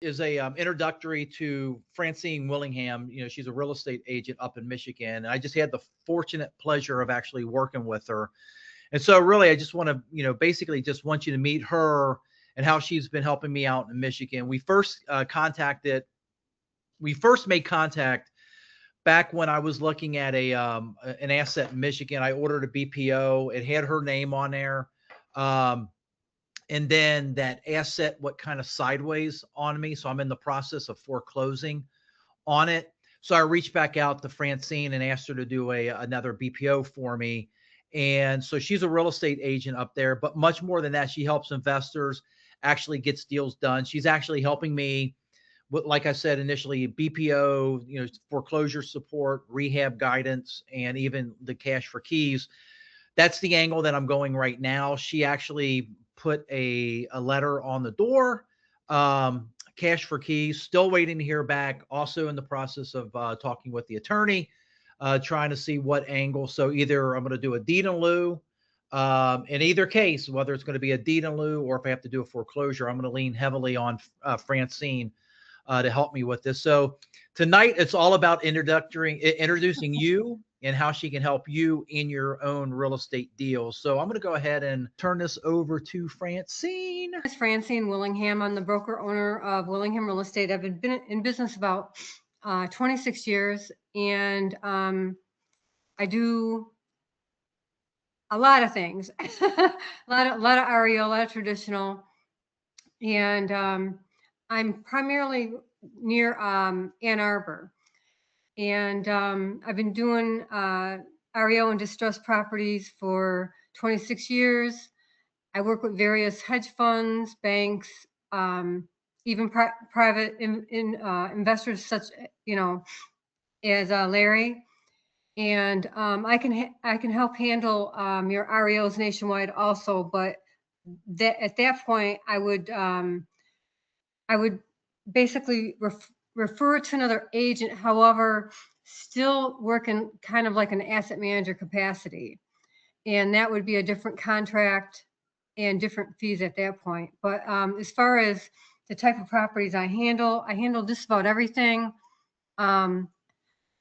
is a introductory to Francine Willingham. You know, she's a real estate agent up in Michigan, and I just had the fortunate pleasure of actually working with her. And so, really, I just want to, basically just want you to meet her and how she's been helping me out in Michigan. We first made contact back when I was looking at an asset in Michigan. I ordered a BPO. It had her name on there. Um, and then that asset what kind of sideways on me, so I'm in the process of foreclosing on it. So I reached back out to Francine and asked her to do a another BPO for me. And so she's a real estate agent up there, but much more than that, she helps investors, actually gets deals done. She's actually helping me with, like I said initially, BPO, foreclosure support, rehab guidance, and even the cash for keys. That's the angle that I'm going right now. She actually put a letter on the door. Cash for keys, still waiting to hear back. Also in the process of talking with the attorney, trying to see what angle. So either I'm going to do a deed in lieu. In either case, whether it's going to be a deed in lieu or if I have to do a foreclosure, I'm going to lean heavily on Francine to help me with this. So tonight it's all about introducing you and how she can help you in your own real estate deals. So I'm going to go ahead and turn this over to Francine. Is Francine Willingham. I'm the broker owner of Willingham Real Estate. I've been in business about 26 years, and I do a lot of things, a lot of REO, a lot of traditional, and I'm primarily near Ann Arbor, and I've been doing REO and distressed properties for 26 years. I work with various hedge funds, banks, even private investors, such you know as Larry, and I can help handle your REOs nationwide also. But that at that point, I would basically refer to another agent. However, still working kind of like an asset manager capacity, and that would be a different contract and different fees at that point. But as far as the type of properties I handle just about everything. Um,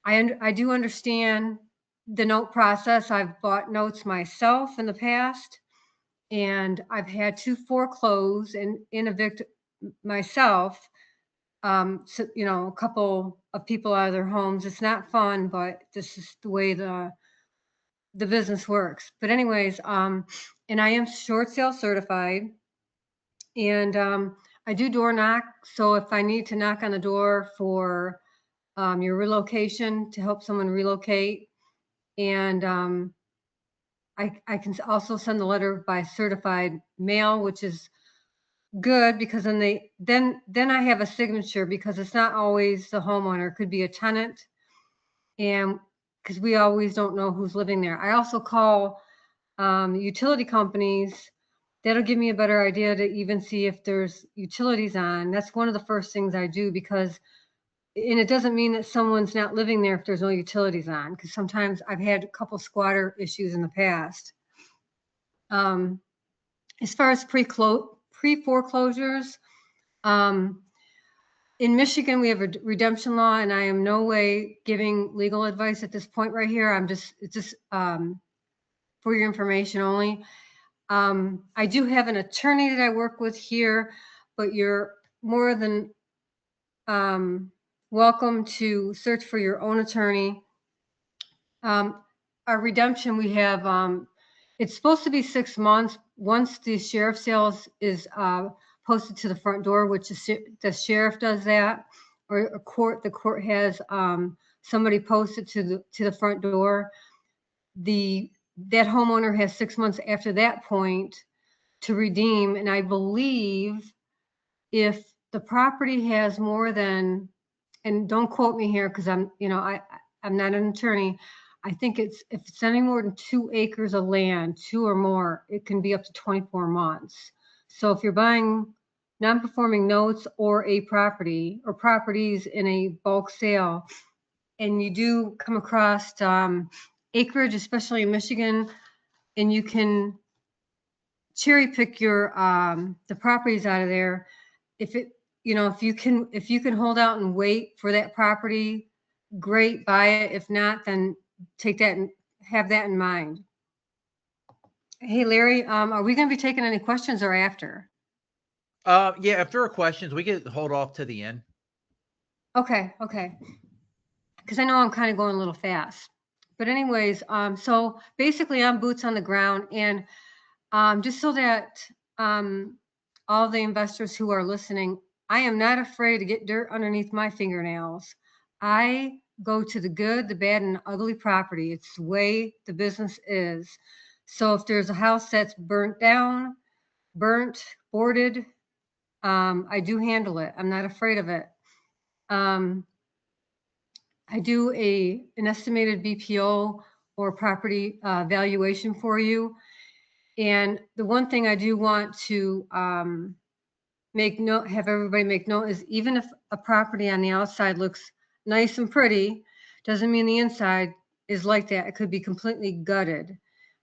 I do understand the note process. I've bought notes myself in the past, and I've had to foreclose and evict myself. So, a couple of people out of their homes. It's not fun, but this is the way the business works. But anyways, and I am short sale certified, and I do door knock. So if I need to knock on the door for your relocation to help someone relocate, and I can also send the letter by certified mail, which is good because then I have a signature because it's not always the homeowner. It could be a tenant, and because we always don't know who's living there. I also call utility companies. That'll give me a better idea to even see if there's utilities on. That's one of the first things I do because, and it doesn't mean that someone's not living there if there's no utilities on, because sometimes I've had a couple squatter issues in the past. Um, as far as pre-foreclosures, um, in Michigan, we have a redemption law, and I am no way giving legal advice at this point right here. It's just for your information only. I do have an attorney that I work with here, but you're more than um, welcome to search for your own attorney. Um, our redemption, we have, it's supposed to be 6 months. Once the sheriff's sales is posted to the front door, which the sheriff does that, or the court has somebody posted to the front door. That homeowner has 6 months after that point to redeem, and I believe if the property has more than, and don't quote me here because I'm not an attorney. I think if it's any more than 2 acres of land, 2 or more, it can be up to 24 months. So if you're buying non-performing notes or a property or properties in a bulk sale, and you do come across acreage, especially in Michigan, and you can cherry pick your the properties out of there. If it you know, if you can hold out and wait for that property, great, buy it. If not, then take that and have that in mind. Hey, Larry, are we going to be taking any questions or after? Yeah, if there are questions, we could hold off to the end. Okay. Because I know I'm kind of going a little fast. But anyways, so basically I'm boots on the ground, and just so that all the investors who are listening, I am not afraid to get dirt underneath my fingernails. I go to the good, the bad, and the ugly property. It's the way the business is. So if there's a house that's burnt down, boarded, I do handle it. I'm not afraid of it. I do an estimated BPO or property valuation for you. And the one thing I do want to have everybody make note is, even if a property on the outside looks nice and pretty, doesn't mean the inside is like that. It could be completely gutted.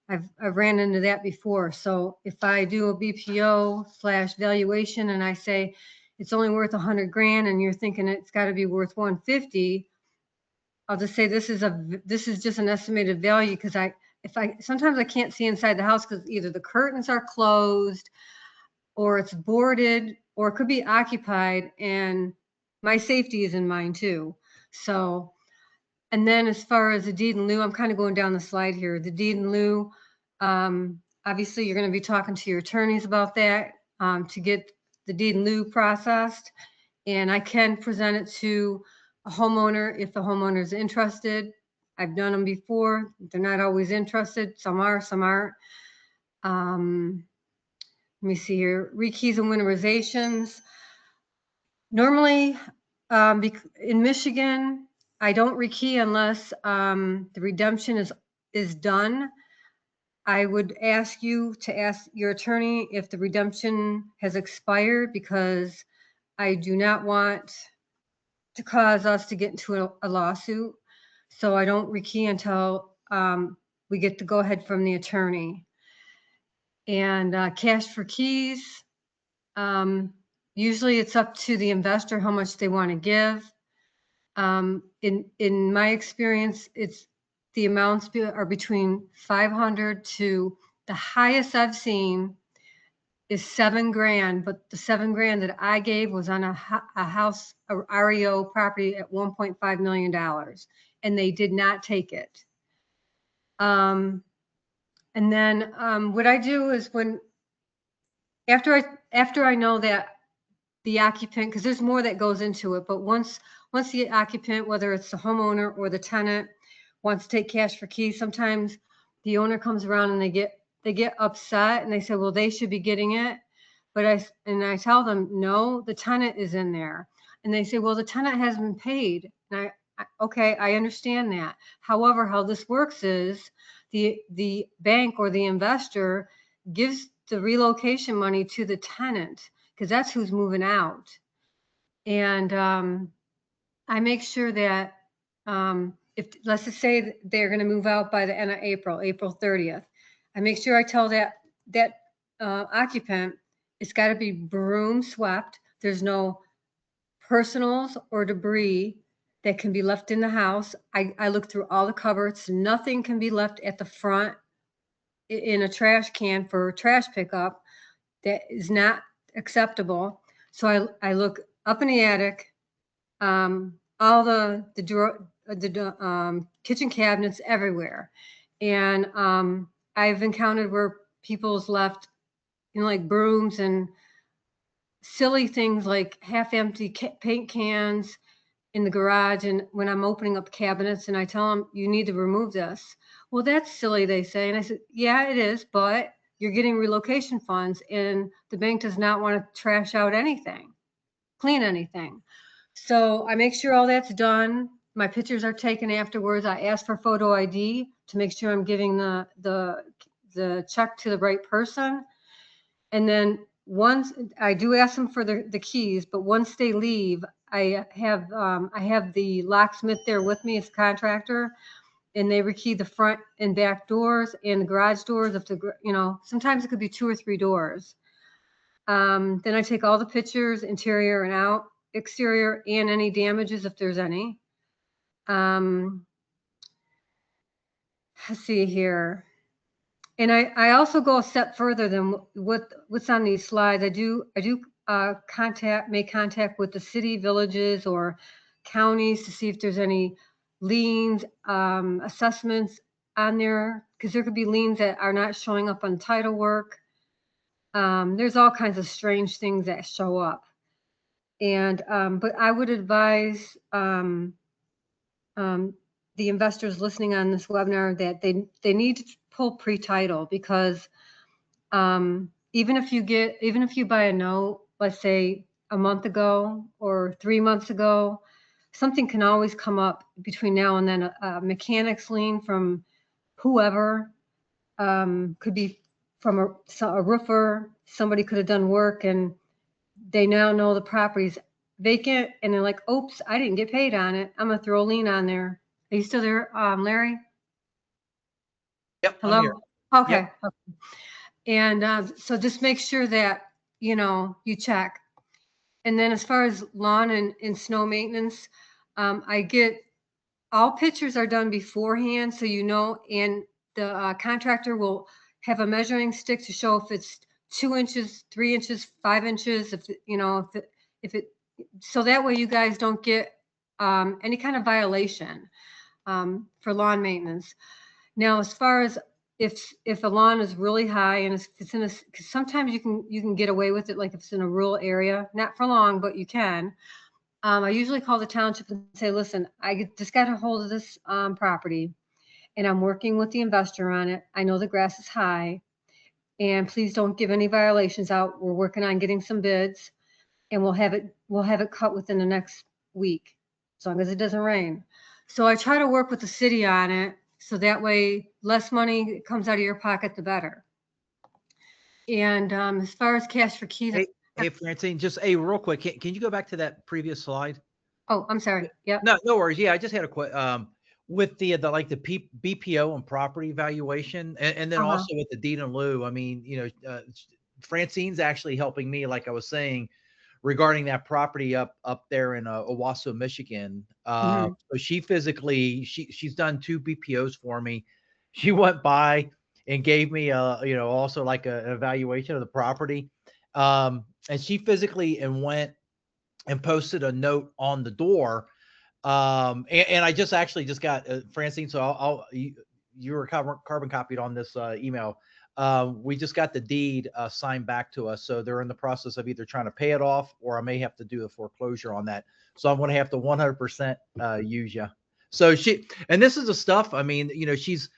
I've ran into that before. So if I do a BPO / valuation and I say it's only worth 100 grand and you're thinking it's got to be worth 150, I'll just say this is just an estimated value, because sometimes I can't see inside the house because either the curtains are closed or it's boarded or it could be occupied, and my safety is in mind too. So, and then as far as the deed in lieu, I'm kind of going down the slide here. The deed in lieu, obviously you're going to be talking to your attorneys about that to get the deed in lieu processed, and I can present it to a homeowner if the homeowner is interested. I've done them before. They're not always interested. Some are, some aren't. Let me see here. Rekeys and winterizations. Normally, in Michigan, I don't rekey unless the redemption is done. I would ask you to ask your attorney if the redemption has expired, because I do not want to cause us to get into a lawsuit. So I don't rekey until we get the go ahead from the attorney. And cash for keys. Usually it's up to the investor how much they want to give. In my experience, the amounts are between 500 to the highest I've seen is $7 grand, but the $7 grand that I gave was on a house, a REO property at $1.5 million, and they did not take it. And then what I do is, after I know that the occupant, because there's more that goes into it, but once the occupant, whether it's the homeowner or the tenant, wants to take cash for keys, sometimes the owner comes around and they get upset and they say, well, they should be getting it. But I tell them, no, the tenant is in there. And they say, well, the tenant hasn't been paid. And okay, I understand that. However, how this works is the bank or the investor gives the relocation money to the tenant, because that's who's moving out. And I make sure that if, let's just say they're going to move out by the end of April 30th, I make sure I tell that occupant it's got to be broom swept. There's no personals or debris that can be left in the house. I look through all the cupboards. Nothing can be left at the front in a trash can for trash pickup. That is not acceptable. So I look up in the attic, all the kitchen cabinets everywhere, and I've encountered where people's left, like brooms and silly things like half-empty paint cans in the garage. And when I'm opening up cabinets and I tell them, you need to remove this. Well, that's silly, they say. And I said, yeah, it is, but you're getting relocation funds and the bank does not want to trash out anything, clean anything. So I make sure all that's done. My pictures are taken afterwards. I ask for photo ID to make sure I'm giving the check to the right person. And then once I do ask them for the keys, but once they leave, I have the locksmith there with me as a contractor, and they rekey the front and back doors and the garage doors. If sometimes it could be 2 or 3 doors. Then I take all the pictures, interior and out, exterior, and any damages if there's any. Let's see here. And I also go a step further than what's on these slides. I do make contact with the city, villages, or counties to see if there's any liens, assessments on there, because there could be liens that are not showing up on title work. There's all kinds of strange things that show up. And but I would advise the investors listening on this webinar that they need to pull pre-title, because even if you buy a note, let's say a month ago or 3 months ago, something can always come up between now and then. A mechanic's lien from whoever, could be from a roofer. Somebody could have done work and they now know the property's vacant and they're like, oops, I didn't get paid on it. I'm gonna throw a lien on there. Are you still there, Larry? Yep. Hello? I'm here. Okay. Yep. Okay. And so just make sure that, you check. And then as far as lawn and snow maintenance, I get all pictures are done beforehand, so and the contractor will have a measuring stick to show if it's 2 inches, 3 inches, 5 inches, so that way you guys don't get any kind of violation for lawn maintenance. Now, as far as if a lawn is really high and if it's because sometimes you can get away with it, like if it's in a rural area, not for long, but you can. I usually call the township and say, listen, I just got a hold of this property and I'm working with the investor on it. I know the grass is high and please don't give any violations out. We're working on getting some bids and we'll have it cut within the next week, as long as it doesn't rain. So I try to work with the city on it, so that way less money comes out of your pocket, the better. And as far as cash for keys. Hey, Francine, just real quick. Can you go back to that previous slide? Oh, I'm sorry. Yep. No worries. Yeah, I just had a question. With the BPO and property valuation, and then also with the deed in lieu. I mean, Francine's actually helping me, like I was saying, regarding that property up there in Owasso, Michigan. So she physically she's done 2 BPOs for me. She went by and gave me also like an evaluation of the property. And she physically went and posted a note on the door. And I just got Francine. So you were carbon copied on this email. We just got the deed signed back to us. So they're in the process of either trying to pay it off or I may have to do a foreclosure on that. So I'm going to have to 100% use you. So and this is the stuff, I mean, she's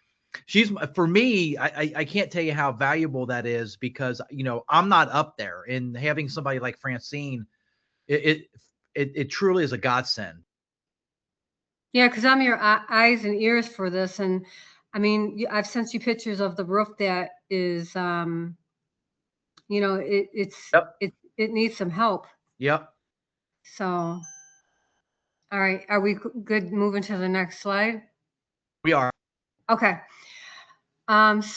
for me, I can't tell you how valuable that is because, I'm not up there, and having somebody like Francine, it truly is a godsend. Yeah, because I'm your eyes and ears for this. And I mean, I've sent you pictures of the roof that is, it needs some help. Yep. So, all right. Are we good moving to the next slide? We are. Okay. The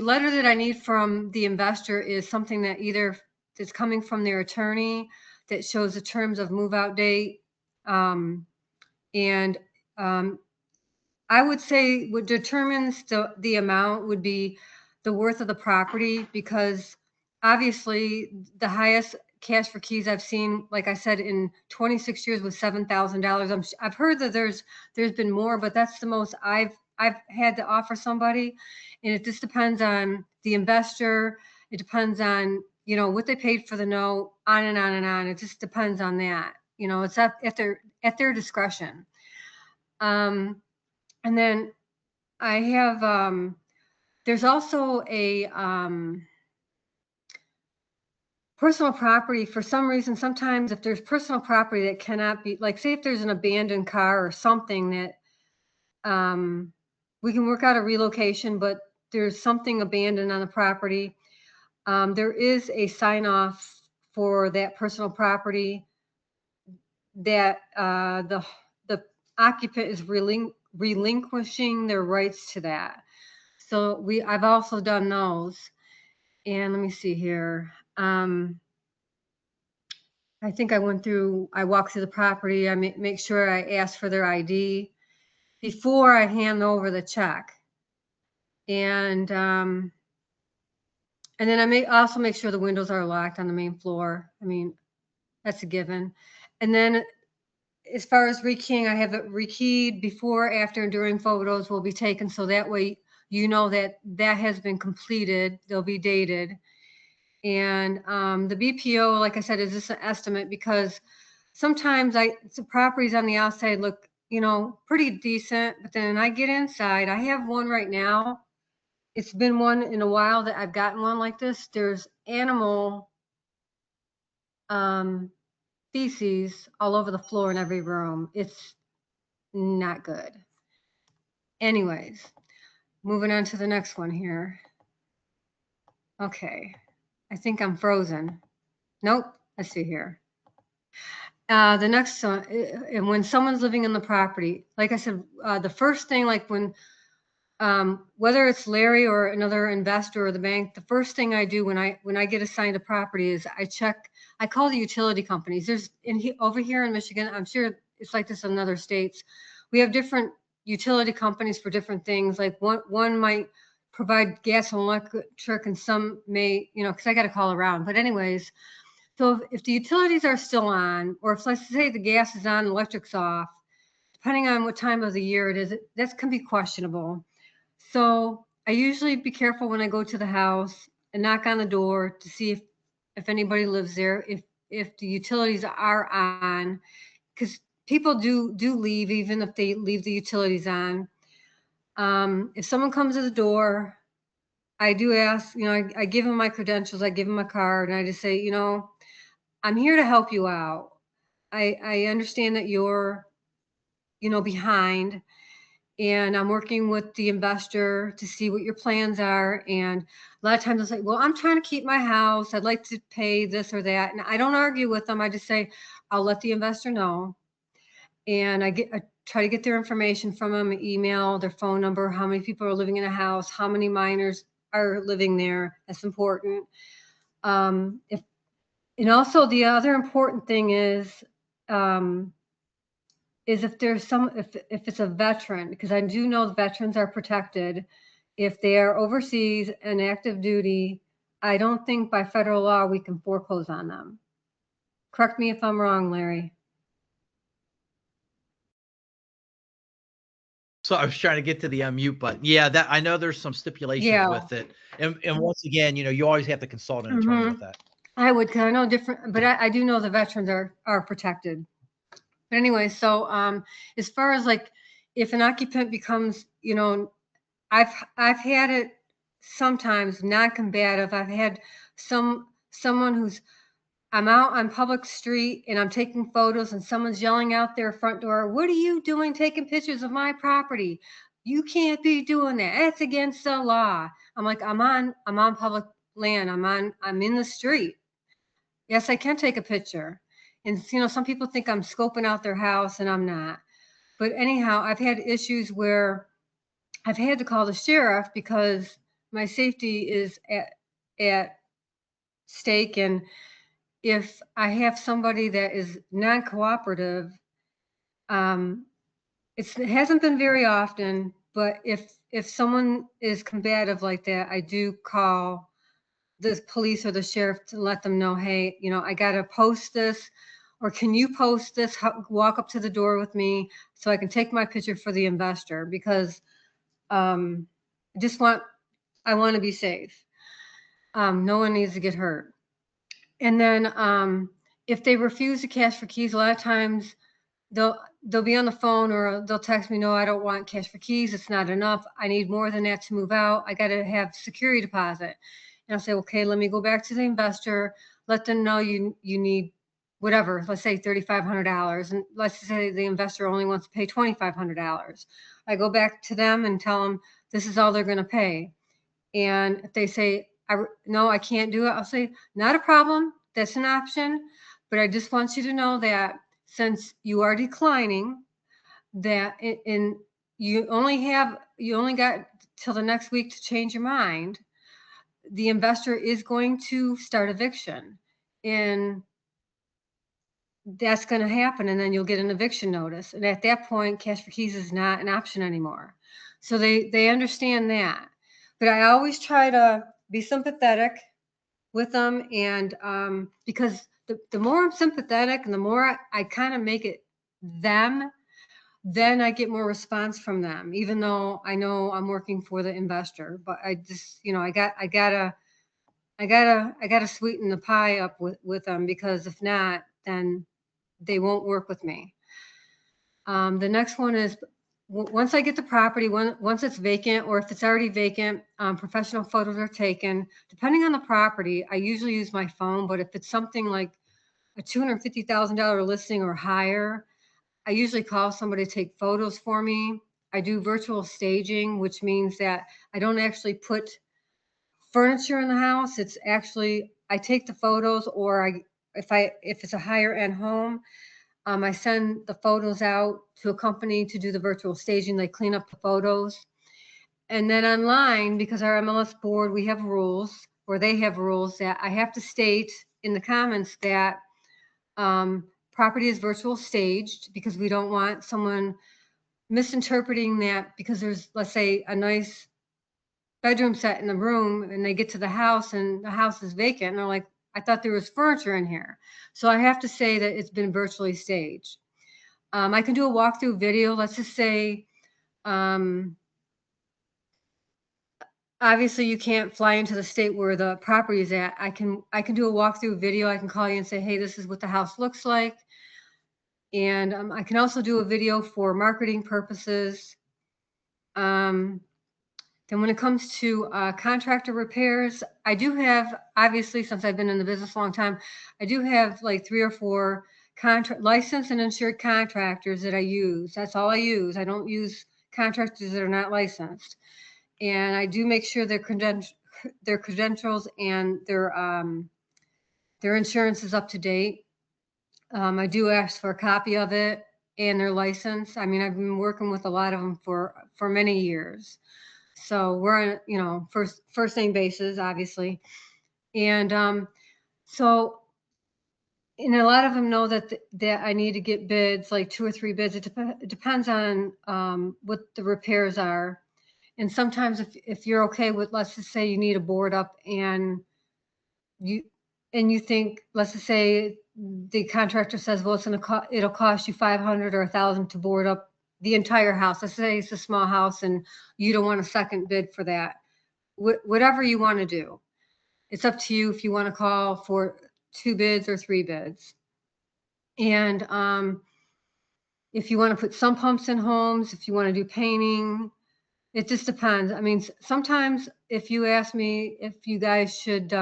letter that I need from the investor is something that either is coming from their attorney that shows the terms of move out date. I would say what determines the amount would be the worth of the property, because obviously the highest cash for keys I've seen, like I said, in 26 years was $7,000. I've heard that there's been more, but that's the most I've had to offer somebody. And it just depends on the investor. It depends on, what they paid for the note, on and on and on. It just depends on that. It's at their discretion. And then I have, there's also a personal property. For some reason, sometimes if there's personal property that cannot be, like say if there's an abandoned car or something that we can work out a relocation, but there's something abandoned on the property. There is a sign off for that personal property that the occupant is relinquishing their rights to that. So I've also done those. And let me see here. I think I walked through the property. I make sure I ask for their ID before I hand over the check. And then I also make sure the windows are locked on the main floor. I mean, that's a given. And then as far as rekeying, I have it rekeyed before, after, and during photos will be taken. So that way, you know that that has been completed. They'll be dated. And the BPO, like I said, is just an estimate because sometimes the properties on the outside look, pretty decent, but then I get inside. I have one right now. It's been one in a while that I've gotten one like this. There's animal feces all over the floor in every room. It's not good. Anyways, moving on to the next one here. Okay, I think I'm frozen. Nope, let's see here. The next one, and when someone's living in the property, like I said, the first thing, like when, whether it's Larry or another investor or the bank, the first thing I do when I get assigned a property is I call the utility companies. Over here in Michigan, I'm sure it's like this in other states. We have different utility companies for different things. Like one might provide gas and electric, and some may, because I got to call around. But anyways, so if the utilities are still on, or if, let's say, the gas is on, electric's off, depending on what time of the year it is, that can be questionable. So I usually be careful when I go to the house and knock on the door to see if anybody lives there, if the utilities are on, because people do leave even if they leave the utilities on. If someone comes to the door, I do ask, I give them my credentials, I give them a card, and I just say, I'm here to help you out. I understand that you're, behind, and I'm working with the investor to see what your plans are. And a lot of times I'll say, well, I'm trying to keep my house. I'd like to pay this or that. And I don't argue with them. I just say, I'll let the investor know. And I try to get their information from them, email, their phone number, how many people are living in a house, how many minors are living there. That's important. And also the other important thing is if there's if it's a veteran, because I do know veterans are protected. If they are overseas and active duty, I don't think by federal law we can foreclose on them. Correct me if I'm wrong, Larry. So I was trying to get to the unmute button. Yeah, that I know there's some stipulations with it. And once again, you always have to consult an attorney with that. I would, because I know different, but I do know the veterans are protected. But anyway, so as far as like if an occupant becomes, I've had it sometimes non-combative. I've had someone who's, I'm out on public street and I'm taking photos and someone's yelling out their front door, "What are you doing taking pictures of my property? You can't be doing that. That's against the law." I'm like, I'm on public land. I'm in the street. Yes, I can take a picture. And some people think I'm scoping out their house, and I'm not. But anyhow, I've had issues where I've had to call the sheriff because my safety is at stake. And if I have somebody that is non-cooperative, it hasn't been very often, but if someone is combative like that, I do call the police or the sheriff to let them know, hey, I got to post this, or can you post this? Walk up to the door with me so I can take my picture for the investor, because I want to be safe. No one needs to get hurt. And then if they refuse to cash for keys, a lot of times they'll be on the phone or they'll text me, "No, I don't want cash for keys. It's not enough. I need more than that to move out. I got to have security deposit." And I'll say, "Okay, let me go back to the investor, let them know you need whatever, let's say $3,500. And let's say the investor only wants to pay $2,500. I go back to them and tell them this is all they're going to pay. And if they say, no, I can't do it, I'll say, not a problem. That's an option. But I just want you to know that since you are declining, that you only got till the next week to change your mind, the investor is going to start eviction, and that's going to happen. And then you'll get an eviction notice. And at that point, cash for keys is not an option anymore. So they understand that. But I always try to be sympathetic with them. And because the more I'm sympathetic and the more I kind of make it them, then I get more response from them, even though I know I'm working for the investor. But I just, I gotta sweeten the pie up with them, because if not, then they won't work with me. The next one is once I get the property, once it's vacant, or if it's already vacant, professional photos are taken. Depending on the property, I usually use my phone, but if it's something like a $250,000 listing or higher, I usually call somebody to take photos for me. I do virtual staging, which means that I don't actually put furniture in the house. It's actually, I take the photos, or if it's a higher end home, I send the photos out to a company to do the virtual staging. They clean up the photos. And then online, because our MLS board, we have rules, or they have rules, that I have to state in the comments that property is virtual staged, because we don't want someone misinterpreting that, because there's, let's say, a nice bedroom set in the room, and they get to the house and the house is vacant, and they're like, I thought there was furniture in here. So I have to say that it's been virtually staged. I can do a walkthrough video. Let's just say, obviously you can't fly into the state where the property is at. I can do a walkthrough video. I can call you and say, hey, this is what the house looks like. And I can also do a video for marketing purposes. Then when it comes to contractor repairs, I do have, obviously, since I've been in the business a long time, I do have like 3 or 4 licensed and insured contractors that I use. That's all I use. I don't use contractors that are not licensed. And I do make sure their credentials and their insurance is up to date. I do ask for a copy of it and their license. I mean, I've been working with a lot of them for many years. So we're on, first name basis, obviously. And so, and a lot of them know that I need to get bids, like 2 or 3 bids. It depends on what the repairs are. And sometimes if you're okay with, let's just say you need a board up, and you think, let's just say the contractor says, well, it'll cost you $500 or $1,000 to board up the entire house. Let's say it's a small house and you don't want a second bid for that. Whatever you want to do, it's up to you if you want to call for 2 bids or 3 bids. And if you want to put sump pumps in homes, if you want to do painting, it just depends. I mean, sometimes if you ask me if you guys should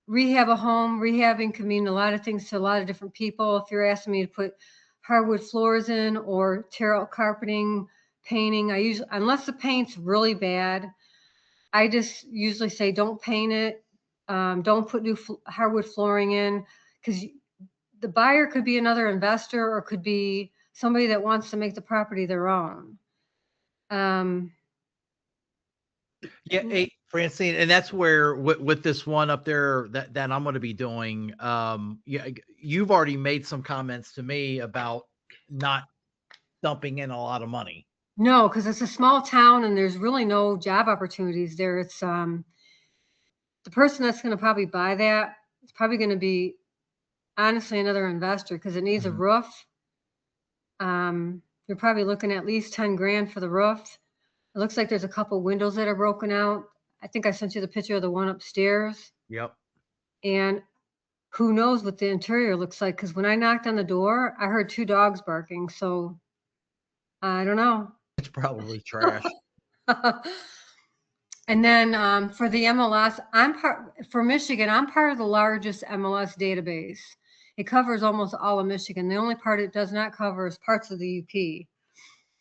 rehab a home, rehabbing can mean a lot of things to a lot of different people. If you're asking me to put hardwood floors in or tear out carpeting, painting, I usually, unless the paint's really bad, I just usually say don't paint it. Don't put new hardwood flooring in, because the buyer could be another investor, or could be somebody that wants to make the property their own. Yeah, hey, Francine, and that's where with this one up there that I'm going to be doing. Yeah, you've already made some comments to me about not dumping in a lot of money. No, because it's a small town and there's really no job opportunities there. It's the person that's going to probably buy that, it's probably going to be, honestly, another investor, because it needs a roof. You're probably looking at least 10 grand for the roof. It looks like there's a couple windows that are broken out. I think I sent you the picture of the one upstairs. Yep. And who knows what the interior looks like, because when I knocked on the door, I heard 2 dogs barking. So I don't know. It's probably trash. And then for the MLS, for Michigan, I'm part of the largest MLS database. It covers almost all of Michigan. The only part it does not cover is parts of the UP.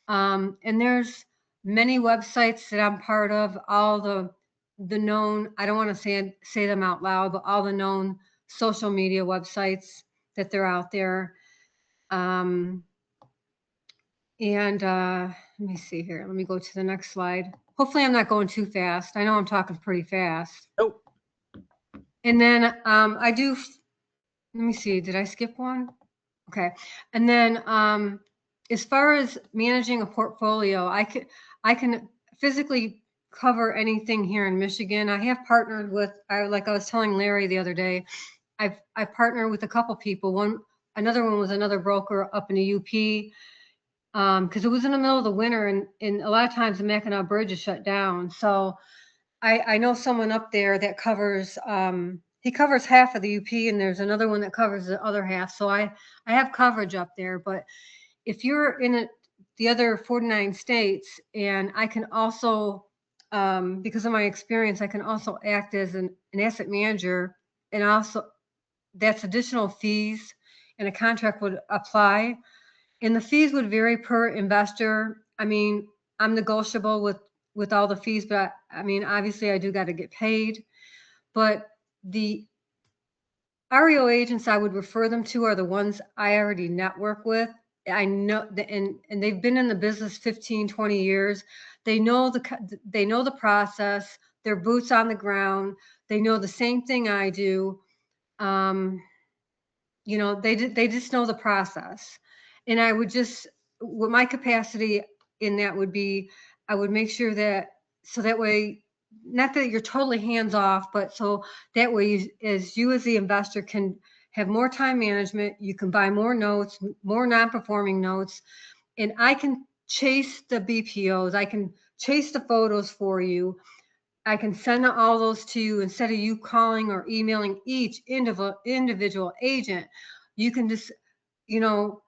And there's many websites that I'm part of, all the known, I don't want to say them out loud, but all the known social media websites that they're out there. And let me see here. Let me go to the next slide. hopefully I'm not going too fast. I know I'm talking pretty fast. Nope. And then I do, let me see, did I skip one? Okay. And then as far as managing a portfolio, I can physically cover anything here in Michigan. I have partnered with, like I was telling Larry the other day, I partnered with a couple people. Another one was another broker up in the UP, because it was in the middle of the winter, and a lot of times the Mackinac Bridge is shut down. So I know someone up there that covers, he covers half of the UP, and there's another one that covers the other half. So I have coverage up there. But if you're in the other 49 states, and I can also, because of my experience, I can also act as an asset manager, and also that's additional fees, and a contract would apply. And the fees would vary per investor. I mean, I'm negotiable with all the fees, but I mean, obviously I do got to get paid. But the REO agents I would refer them to are the ones I already network with. I know and they've been in the business 15, 20 years. They know the process. They're boots on the ground. They know the same thing I do. You know, they just know the process. And I would just, with my capacity in that would be, I would make sure that, so that way, not that you're totally hands off, but so that way, as you as the investor can have more time management, you can buy more notes, more non-performing notes, and I can chase the BPOs, I can chase the photos for you. I can send all those to you instead of you calling or emailing each individual agent. You can just, you know,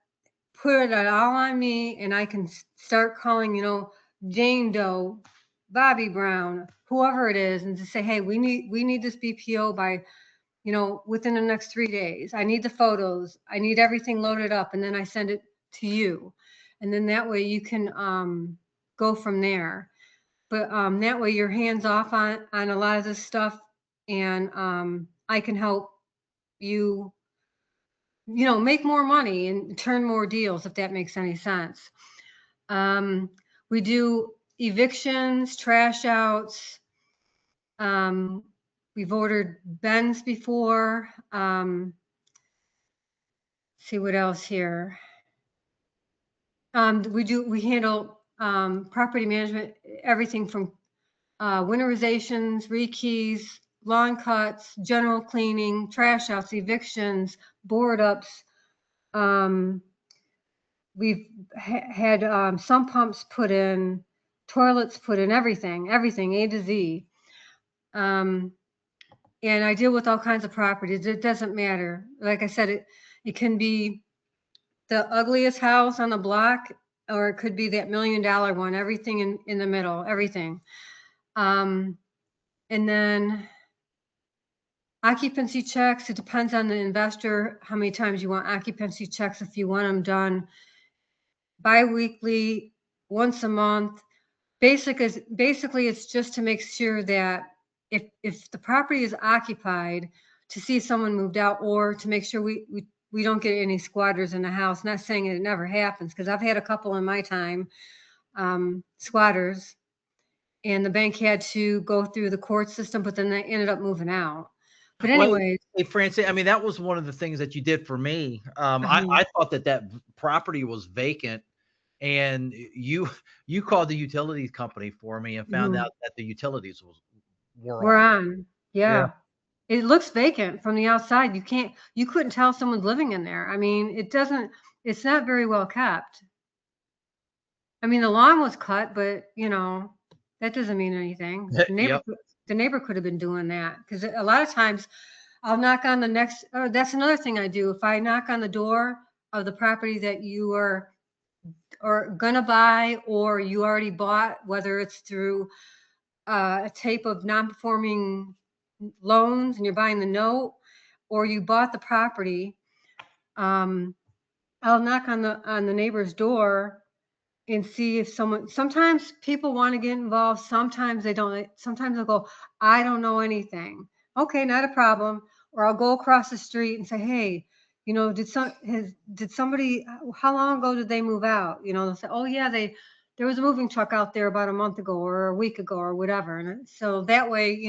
put it all on me, and I can start calling, you know, Jane Doe, Bobby Brown, whoever it is, and just say, hey, we need this BPO by, you know, within the next 3 days. I need the photos. I need everything loaded up, and then I send it to you, and then that way you can go from there. But that way you're hands off on a lot of this stuff, and I can help you, you know, make more money and turn more deals, if that makes any sense. We do evictions, trash outs. We've ordered bins before. See what else here. We handle property management, everything from winterizations, rekeys, lawn cuts, general cleaning, trash outs, evictions, board ups. We've had sump pumps put in, toilets put in, everything A to Z. And I deal with all kinds of properties. It doesn't matter. Like I said, it can be the ugliest house on the block, or it could be that $1 million one, everything in the middle, everything. And then occupancy checks, it depends on the investor, how many times you want occupancy checks, if you want them done bi-weekly, once a month. Basically, it's just to make sure that if the property is occupied, to see if someone moved out, or to make sure we don't get any squatters in the house. Not saying it never happens, because I've had a couple in my time, squatters, and the bank had to go through the court system, but then they ended up moving out. But anyway, hey, Francie, I mean, that was one of the things that you did for me. I thought that property was vacant, and you called the utilities company for me and found out that the utilities were we're on. on. Yeah. It looks vacant from the outside. You couldn't tell someone's living in there. I mean, it's not very well kept. I mean, the lawn was cut, but you know, that doesn't mean anything. Yep. The neighbor could have been doing that, because a lot of times I'll knock on the next, or that's another thing I do. If I knock on the door of the property that you are gonna buy, or you already bought, whether it's through a tape of non-performing loans and you're buying the note, or you bought the property, I'll knock on the neighbor's door and see if sometimes people want to get involved, sometimes they don't. Sometimes they'll go, I don't know anything. Okay, not a problem. Or I'll go across the street and say, hey, you know, did somebody, how long ago did they move out? You know, they'll say, oh yeah, there was a moving truck out there about a month ago or a week ago or whatever. And so that way,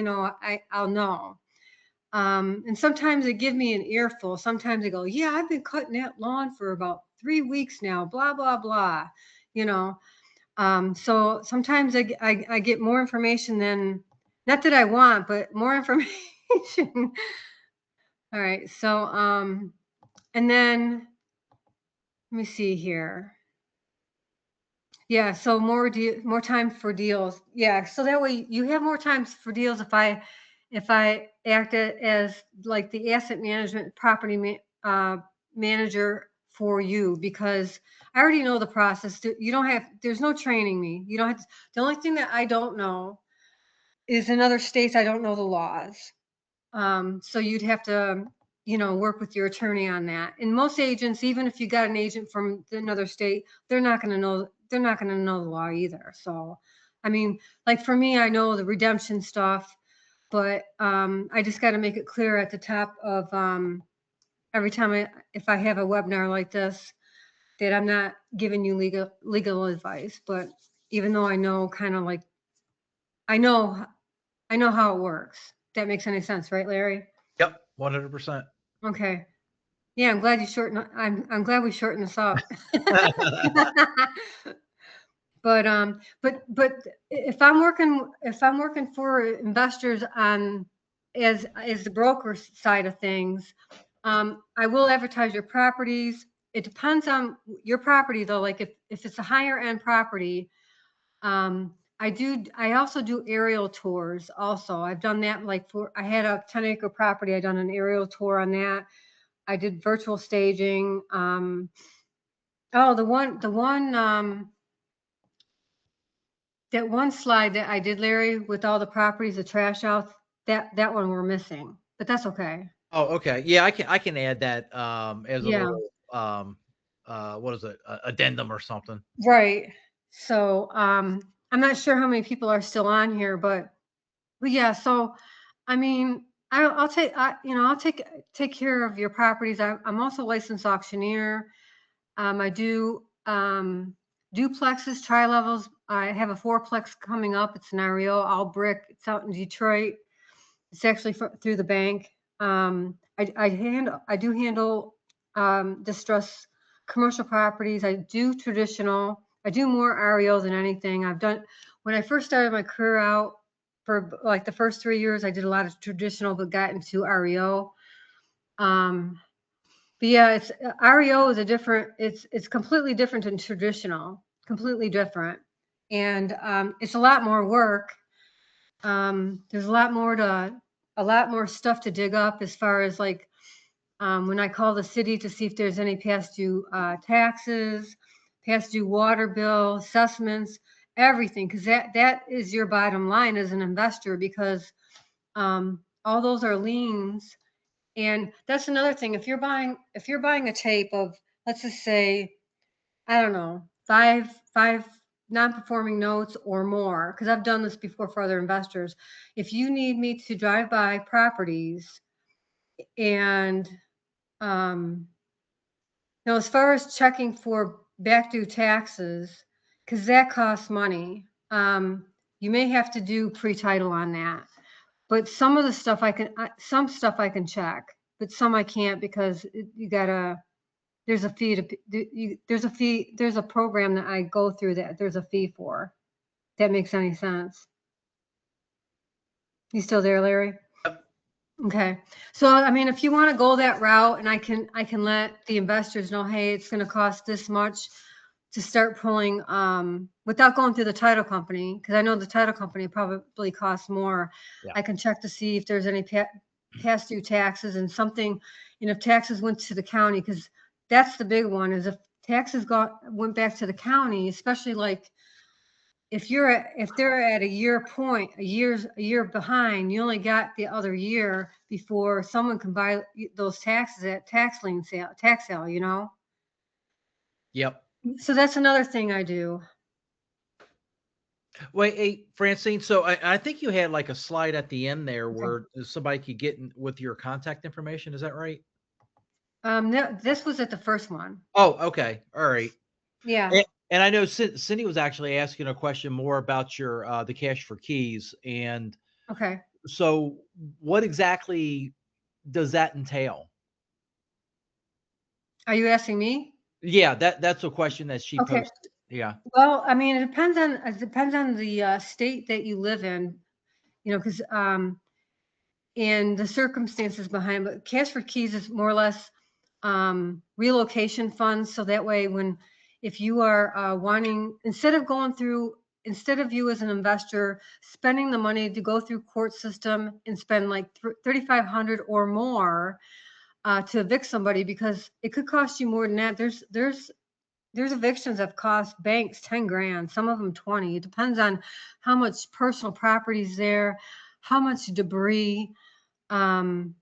I'll know. And sometimes they give me an earful. Sometimes they go, yeah, I've been cutting that lawn for about 3 weeks now, blah, blah, blah, you know. So sometimes I get more information than, not that I want, but more information. All right. So, and then let me see here. Yeah. So more time for deals. Yeah. So that way you have more times for deals if I act as like the asset management property manager for you, because I already know the process. You don't have, there's no training me. You don't have to, the only thing that I don't know is in other states, I don't know the laws. So you'd have to, work with your attorney on that. And most agents, even if you got an agent from another state, they're not going to know the law either. So, I mean, like for me, I know the redemption stuff, but I just got to make it clear at the top of every time if I have a webinar like this, that I'm not giving you legal advice. But even though I know kind of like, I know how it works. That makes any sense, right, Larry? Yep, 100%. Okay. Yeah, I'm glad you shortened. I'm glad we shortened this up. But if I'm working for investors on as the broker side of things, I will advertise your properties. It depends on your property though. Like if it's a higher end property, I also do aerial tours also. I've done that like I had a 10-acre property. I done an aerial tour on that. I did virtual staging. That one slide that I did, Larry, with all the properties, the trash outs, that one we're missing, but that's okay. Oh, okay. Yeah, I can add that as a Yeah, little what is it? Addendum or something. right. So I'm not sure how many people are still on here, but yeah. So I mean, I'll take care of your properties. I'm also a licensed auctioneer. I do duplexes, tri-levels. I have a fourplex coming up. It's an REO, all brick. It's out in Detroit. It's actually through the bank. I do handle distress commercial properties. I do traditional. I do more REO than anything. I've done when I first started my career out for like the first 3 years. I did a lot of traditional, but got into REO. But yeah, it's REO is it's completely different than traditional, completely different. And it's a lot more work. There's a lot more stuff to dig up as far as like when I call the city to see if there's any past due taxes, past due water bill, assessments, everything, because that is your bottom line as an investor, because all those are liens. And that's another thing. If you're buying a tape of, let's just say, I don't know, five non-performing notes or more, because I've done this before for other investors. If you need me to drive by properties and as far as checking for back due taxes, because that costs money, you may have to do pre-title on that. But some of the stuff some stuff I can check, but some I can't, because there's a fee there's a program that I go through that there's a fee for. If that makes any sense. You still there, Larry? Yep. Okay. So, I mean, if you want to go that route, and I can let the investors know, hey, it's going to cost this much to start pulling, without going through the title company, because I know the title company probably costs more. Yeah. I can check to see if there's any past due taxes and something, if taxes went to the county, because that's the big one, is if taxes went back to the county, especially like if they're at a year behind, you only got the other year before someone can buy those taxes at tax sale. Yep. So that's another thing I do. Wait, hey, Francine. So I think you had like a slide at the end there Okay. where somebody could get with your contact information. Is that right? No, this was at the first one. Oh, okay. All right. Yeah. And I know Cindy was actually asking a question more about your the cash for keys, and Okay. so what exactly does that entail? Are you asking me? Yeah, that's a question that she Okay. posted. Yeah. Well, I mean, it depends on the state that you live in, because and the circumstances behind. But cash for keys is more or less relocation funds. So that way, if you are wanting, instead of you as an investor spending the money to go through court system and spend like 3,500 or more to evict somebody, because it could cost you more than that. There's evictions that cost banks 10 grand, some of them 20. It depends on how much personal property is there, how much debris. Um,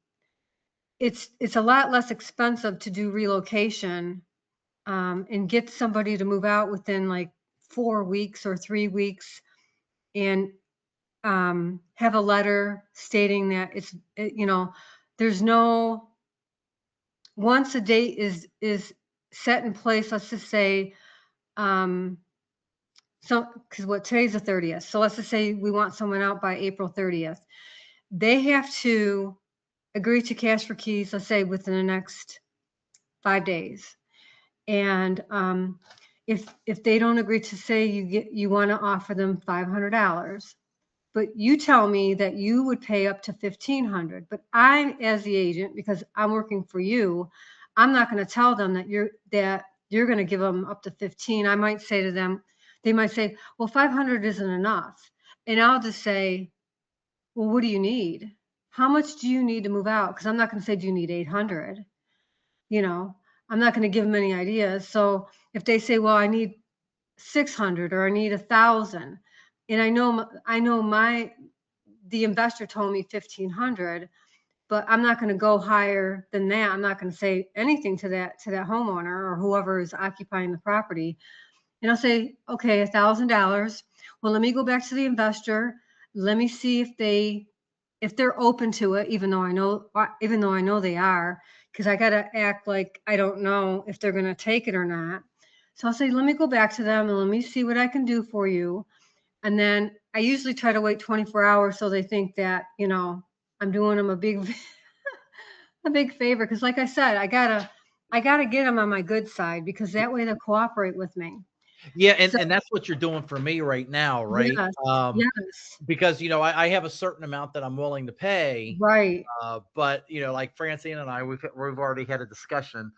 it's a lot less expensive to do relocation and get somebody to move out within like 4 weeks or 3 weeks, and have a letter stating that there's no, once a date is set in place. Let's just say, um, so because what today's the 30th, so let's just say we want someone out by April 30th. They have to agree to cash for keys, let's say within the next 5 days. And if they don't agree, to say you want to offer them $500, but you tell me that you would pay up to 1,500, but I, as the agent, because I'm working for you, I'm not going to tell them that you're going to give them up to 15. I might say to them, they might say, well, 500 isn't enough. And I'll just say, well, what do you need? How much do you need to move out? Because I'm not going to say, do you need 800? You know, I'm not going to give them any ideas. So if they say, well, I need 600 or I need 1,000, and the investor told me 1,500, but I'm not going to go higher than that. I'm not going to say anything to that homeowner or whoever is occupying the property. And I'll say, okay, $1,000. Well, let me go back to the investor. Let me see if they're open to it, even though I know they are, because I got to act like I don't know if they're going to take it or not. So I'll say, let me go back to them and let me see what I can do for you. And then I usually try to wait 24 hours so they think that, I'm doing them a big a big favor, because like I said, I gotta get them on my good side, because that way they'll cooperate with me. Yeah, So and that's what you're doing for me right now, right? yes, yes, Because I have a certain amount that I'm willing to pay, right. but like Francine and I, we've already had a discussion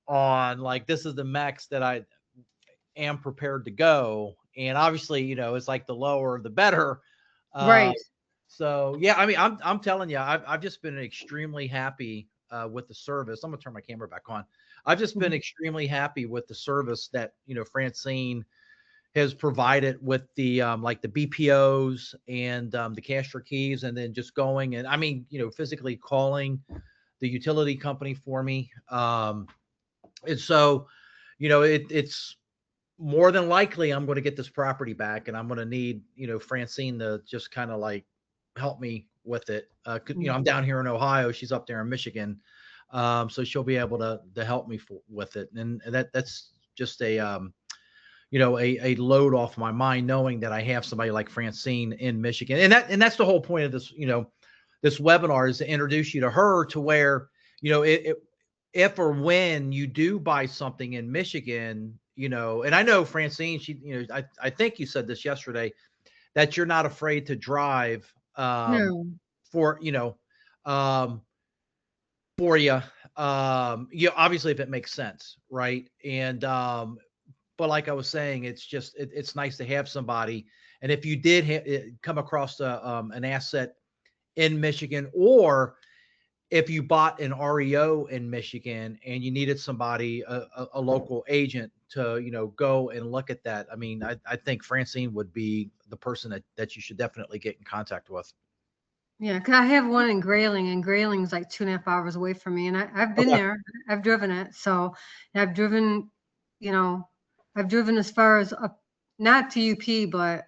on like this is the max that I am prepared to go, and obviously, it's like the lower the better. Uh, Right. so yeah, I mean, I'm telling you, I've just been extremely happy with the service. I'm gonna turn my camera back on. I've just been Mhm. extremely happy with the service that Francine has provided with the like the BPOs and the cash for keys, and then just going and I mean, physically calling the utility company for me. And so, it's more than likely I'm going to get this property back, and I'm going to need Francine to just kind of like help me with it. I'm down here in Ohio, she's up there in Michigan, so she'll be able to help me with it, and that's just a load off my mind knowing that I have somebody like Francine in Michigan, and that's the whole point of this this webinar is to introduce you to her to where if or when you do buy something in Michigan, and I know Francine, she, I think you said this yesterday that you're not afraid to drive No. for, um, for you. Obviously if it makes sense, right? And but like I was saying, it's just it's nice to have somebody. And if you did come across an asset in Michigan, or if you bought an REO in Michigan and you needed somebody, a local agent to, go and look at that, I mean, I think Francine would be the person that you should definitely get in contact with. Yeah, 'cause I have one in Grayling, and Grayling's like 2.5 hours away from me, and I've been Okay. there. I've driven it. So I've driven, you know, I've driven as far as up, not to UP, but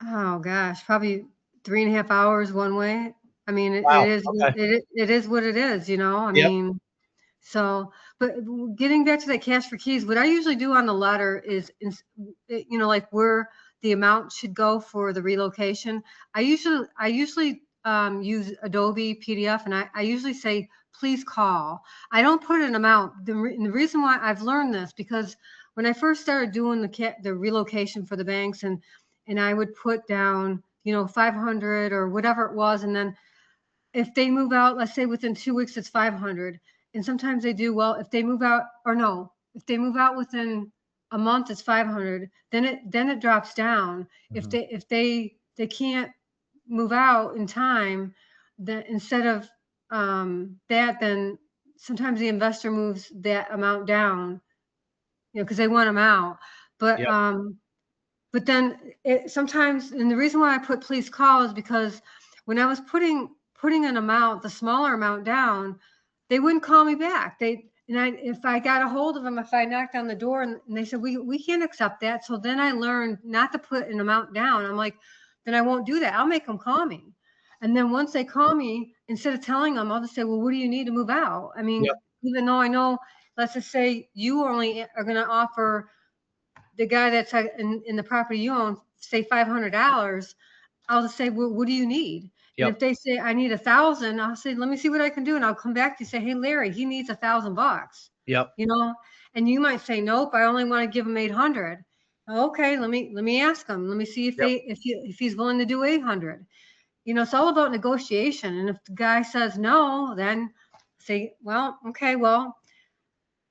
oh gosh, probably 3.5 hours one way. I mean, it Wow. is Okay. it is what it is. I Yep. mean, So, but getting back to that cash for keys, what I usually do on the letter is, like where the amount should go for the relocation. I usually use Adobe PDF, and I usually say, please call. I don't put an amount. And the reason why I've learned this, because when I first started doing the relocation for the banks, and I would put down, 500 or whatever it was, and then if they move out, let's say within 2 weeks, it's 500. And sometimes they do well. If they move out, or no, if they move out within a month, it's 500. Then it drops down. Mhm. If they can't move out in time, then instead of that, then sometimes the investor moves that amount down, because they want them out. But Yep. but then sometimes, and the reason why I put please call is because when I was putting an amount, the smaller amount down, they wouldn't call me back. If I got a hold of them, if I knocked on the door and they said, we can't accept that. So then I learned not to put an amount down. I'm like, then I won't do that. I'll make them call me. And then once they call me, instead of telling them, I'll just say, well, what do you need to move out? I Yep. mean, even though I know, let's just say you only are going to offer the guy that's in the property you own, say $500, I'll just say, well, what do you need? And if Yep. they say I need 1,000, I'll say, let me see what I can do. And I'll come back to you, say, hey, Larry, he needs $1,000, Yep. and you might say, nope, I only want to give him 800. Okay, let me ask him. Let me see Yep. if he's willing to do 800. It's all about negotiation. And if the guy says no, then say, well, okay, well,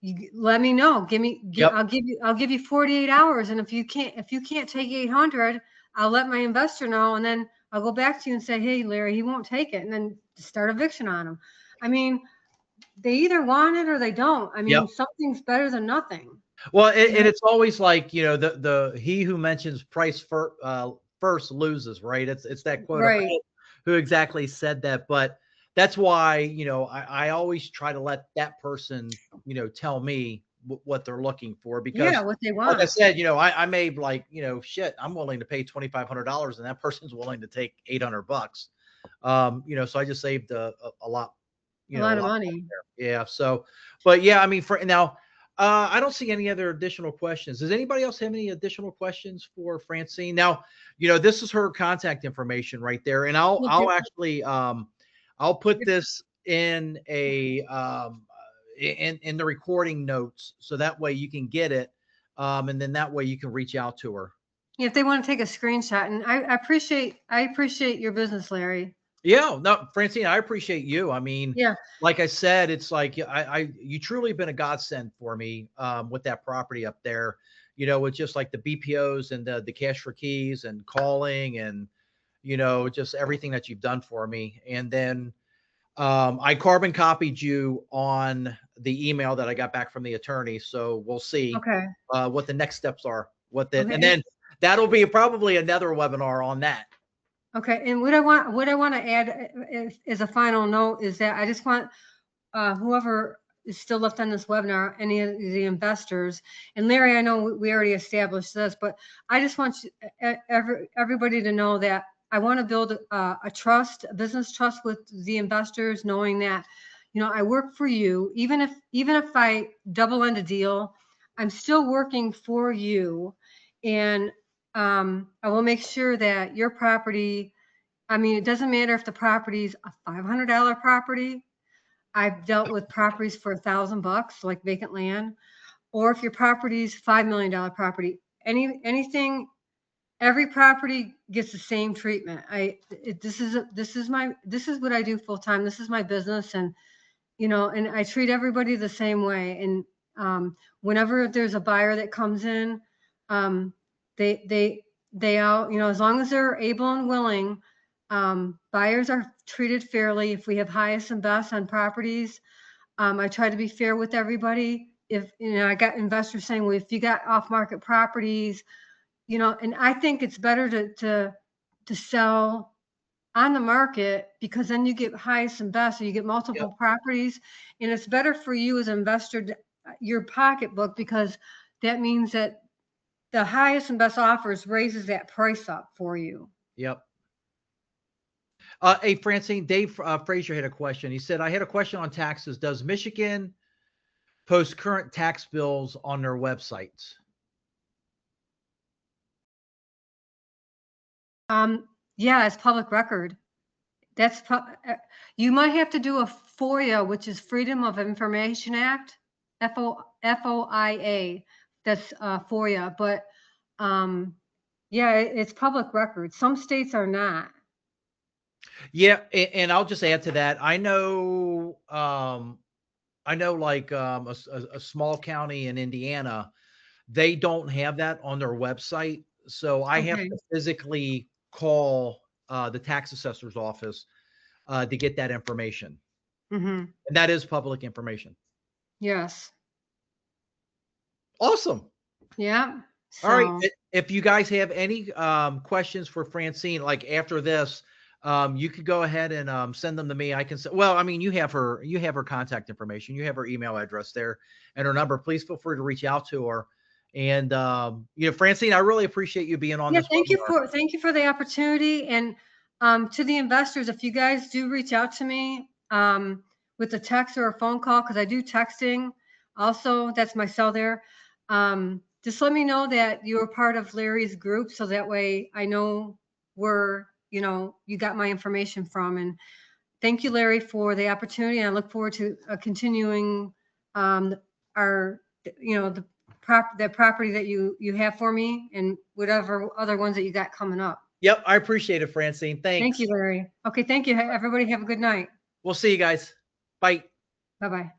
you let me know. Yep. I'll give you 48 hours. And if you can't take 800, I'll let my investor know. And then I'll go back to you and say, hey, Larry, he won't take it. And then start eviction on him. I mean, they either want it or they don't. I Yep. mean, something's better than nothing. Well, You and know? it's always like, the he who mentions price first loses, right? It's that quote. I Right. forget who exactly said that, but that's why, I always try to let that person, tell me what they're looking for, Yeah, because what they like I want. said, I may like, shit, I'm willing to pay $2,500 and that person's willing to take $800. So I just saved a lot, A a lot of lot money. there. Yeah. So, but yeah, I mean, for now, I don't see any other additional questions. Does anybody else have any additional questions for Francine? Now, this is her contact information right there, and I'll Well, I'll actually I'll put if this in in the recording notes, so that way you can get it, and then that way you can reach out to her. if they want to take a screenshot, and I appreciate your business, Larry. Yeah, no, Francine, I appreciate you. I mean, Yeah. like I said, it's like you truly been a godsend for me with that property up there. With just like the BPOs and the cash for keys and calling and just everything that you've done for me. And then I carbon copied you on the email that I got back from the attorney, so we'll see Okay. what the next steps are. And Okay. then that'll be probably another webinar on that. Okay, and what I want to add as a final note is that I just want whoever is still left on this webinar, any of the investors, and Larry, I know we already established this, but I just want everybody to know that I want to build a business trust with the investors, knowing that I work for you, even if I double end a deal, I'm still working for you, and I will make sure that your property. I mean, it doesn't matter if the property's a $500 property. I've dealt with properties for $1,000, like vacant land, or if your property's $5 million property. Anything, every property gets the same treatment. This is what I do full time. This is my business, and I treat everybody the same way. And whenever there's a buyer that comes in, um, they all, as long as they're able and willing, buyers are treated fairly. If we have highest and best on properties, I try to be fair with everybody. If I got investors saying, well, if you got off market properties, and I think it's better to sell on the market, because then you get highest and best, so you get Yep. multiple properties, and it's better for you as an investor, your pocketbook, because that means that the highest and best offers raises that price up for you. Yep. Hey, Francine, Dave Frazier had a question. He said, I had a question on taxes. Does Michigan post current tax bills on their websites. Yeah, it's public record. That's, you might have to do a FOIA, which is Freedom of Information Act, FOIA. That's FOIA, but yeah, it's public record. Some states are not. Yeah, and I'll just add to that. I know like a small county in Indiana, they don't have that on their website. So I have Okay. to physically call the tax assessor's office to get that information. Mm-hmm. And that is public information. Yes. Awesome. Yeah. All right. So If you guys have any questions for Francine, like after this, you could go ahead and send them to me. I can say, well, I mean, you have her contact information, you have her email address there and her number. Please feel free to reach out to her. And Francine, I really appreciate you being on yeah, this webinar. thank you for the opportunity. And to the investors, if you guys do reach out to me with a text or a phone call, because I do texting also, that's my cell there. Just let me know that you were part of Larry's group, so that way I know where you got my information from. And thank you, Larry, for the opportunity. And I look forward to continuing our the property that you have for me, and whatever other ones that you got coming up. Yep, I appreciate it, Francine. Thank Thanks. you, Larry. Okay, thank you. Everybody have a good night. We'll see you guys. Bye. Bye-bye.